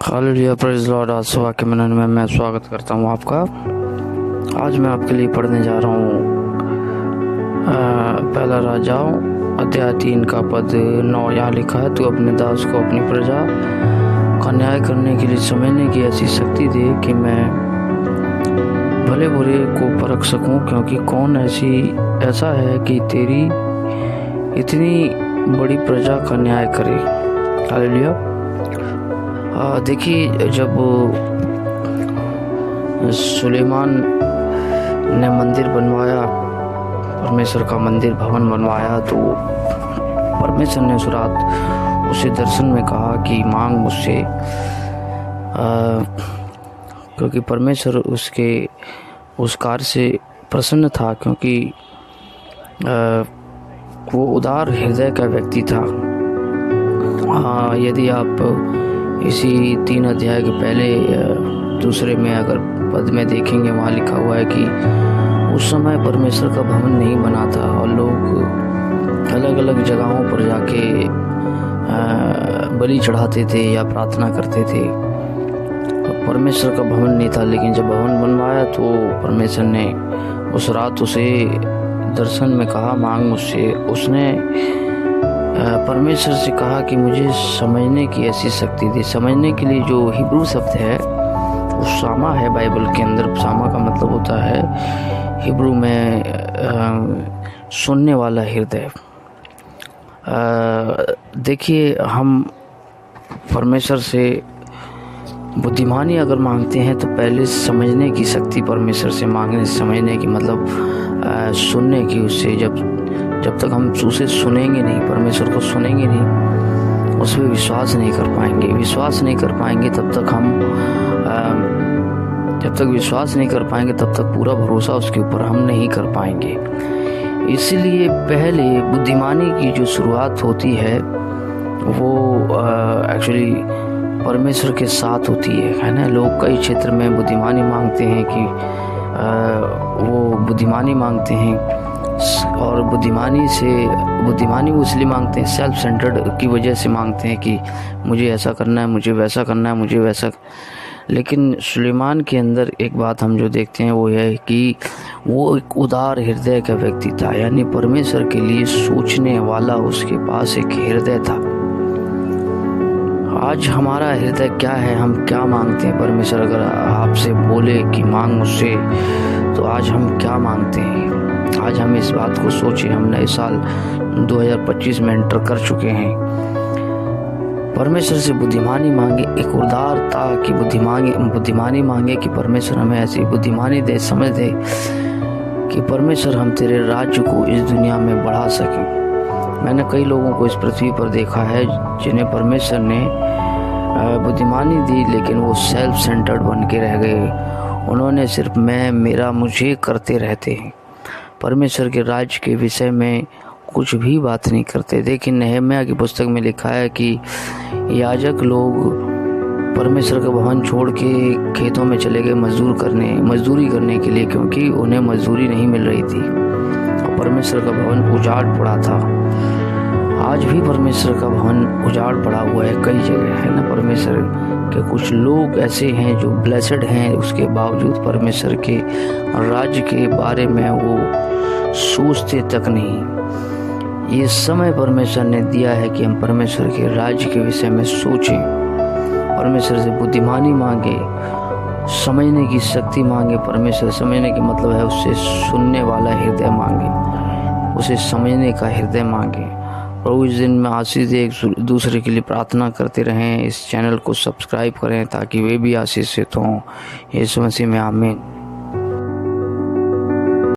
Hallelujah, praise Lord. आज सुबह के मनन में मैं स्वागत करता हूँ आपका। आज मैं आपके लिए पढ़ने जा रहा हूँ पहला राजाओं अध्याय 3 का पद 9। यहाँ लिखा है, तू अपने दास को अपनी प्रजा का न्याय करने के लिए समझने की ऐसी शक्ति दे कि मैं भले बुरे को परख सकूं, क्योंकि कौन ऐसा है कि तेरी इतनी बड़ी प्रजा का न्याय करे। हालेलुया। देखिए, जब सुलेमान ने मंदिर बनवाया, परमेश्वर का मंदिर भवन बनवाया, तो परमेश्वर ने उस रात उसे दर्शन में कहा कि मांग मुझसे, क्योंकि परमेश्वर उस कार्य से प्रसन्न था, क्योंकि वो उदार हृदय का व्यक्ति था। यदि आप इसी 3 अध्याय के पहले दूसरे में अगर पद में देखेंगे, वहाँ लिखा हुआ है कि उस समय परमेश्वर का भवन नहीं बना था और लोग अलग अलग जगहों पर जाके बलि चढ़ाते थे या प्रार्थना करते थे। परमेश्वर का भवन नहीं था, लेकिन जब भवन बनवाया तो परमेश्वर ने उस रात उसे दर्शन में कहा, मांग मुझसे। उसने परमेश्वर से कहा कि मुझे समझने की ऐसी शक्ति दे। समझने के लिए जो हिब्रू शब्द है वो सामा है। बाइबल के अंदर सामा का मतलब होता है हिब्रू में सुनने वाला हृदय। देखिए, हम परमेश्वर से बुद्धिमानी अगर मांगते हैं तो पहले समझने की शक्ति परमेश्वर से मांगने। समझने की मतलब सुनने की। उससे जब तक हम उसे सुनेंगे नहीं, परमेश्वर को सुनेंगे नहीं, उस पर विश्वास नहीं कर पाएंगे। विश्वास नहीं कर पाएंगे तब तक विश्वास नहीं कर पाएंगे तब तक पूरा भरोसा उसके ऊपर हम नहीं कर पाएंगे। इसीलिए पहले बुद्धिमानी की जो शुरुआत होती है वो एक्चुअली परमेश्वर के साथ होती है ना। लोग कई क्षेत्र में बुद्धिमानी मांगते हैं कि वो बुद्धिमानी मांगते हैं, और बुद्धिमानी वो इसलिए मांगते हैं, सेल्फ सेंटर्ड की वजह से मांगते हैं कि मुझे ऐसा करना है, मुझे वैसा करना है, मुझे वैसा। लेकिन सुलेमान के अंदर एक बात हम जो देखते हैं वो है कि वो एक उदार हृदय का व्यक्ति था, यानी परमेश्वर के लिए सोचने वाला उसके पास एक हृदय था। आज हमारा हृदय क्या है, हम क्या मांगते हैं? परमेश्वर अगर आपसे बोले कि मांग मुझसे, तो आज हम क्या मांगते हैं? आज हम इस बात को सोचें। हम नए साल 2025 में एंटर कर चुके हैं। परमेश्वर से बुद्धिमानी मांगे, एक उदारता की बुद्धिमानी मांगे कि परमेश्वर हमें ऐसी बुद्धिमानी दे, समझ दे कि परमेश्वर हम तेरे राज्य को इस दुनिया में बढ़ा सकें। मैंने कई लोगों को इस पृथ्वी पर देखा है जिन्हें परमेश्वर ने बुद्धिमानी दी, लेकिन वो सेल्फ सेंटर्ड बन के रह गए। उन्होंने सिर्फ मैं, मेरा, मुझे करते रहते हैं। परमेश्वर के राज्य के विषय में कुछ भी बात नहीं करते। देखिए, नहम्याह की पुस्तक में लिखा है कि याजक लोग परमेश्वर का भवन छोड़ के खेतों में चले गए मजदूरी करने के लिए, क्योंकि उन्हें मजदूरी नहीं मिल रही थी और परमेश्वर का भवन उजाड़ पड़ा था। आज भी परमेश्वर का भवन उजाड़ पड़ा हुआ है कई जगह, है ना। परमेश्वर के कुछ लोग ऐसे हैं जो ब्लेसड हैं, उसके बावजूद परमेश्वर के राज्य के बारे में वो सोचते तक नहीं। ये समय परमेश्वर ने दिया है कि हम परमेश्वर के राज्य के विषय में सोचें, परमेश्वर से बुद्धिमानी मांगे, समझने की शक्ति मांगे। परमेश्वर समझने की मतलब है उससे सुनने वाला हृदय मांगे, उसे समझने का हृदय मांगे। प्रभु इस दिन में आशीष दे, एक दूसरे के लिए प्रार्थना करते रहें। इस चैनल को सब्सक्राइब करें ताकि वे भी आशीषित हों। यीशु मसीह में आमीन।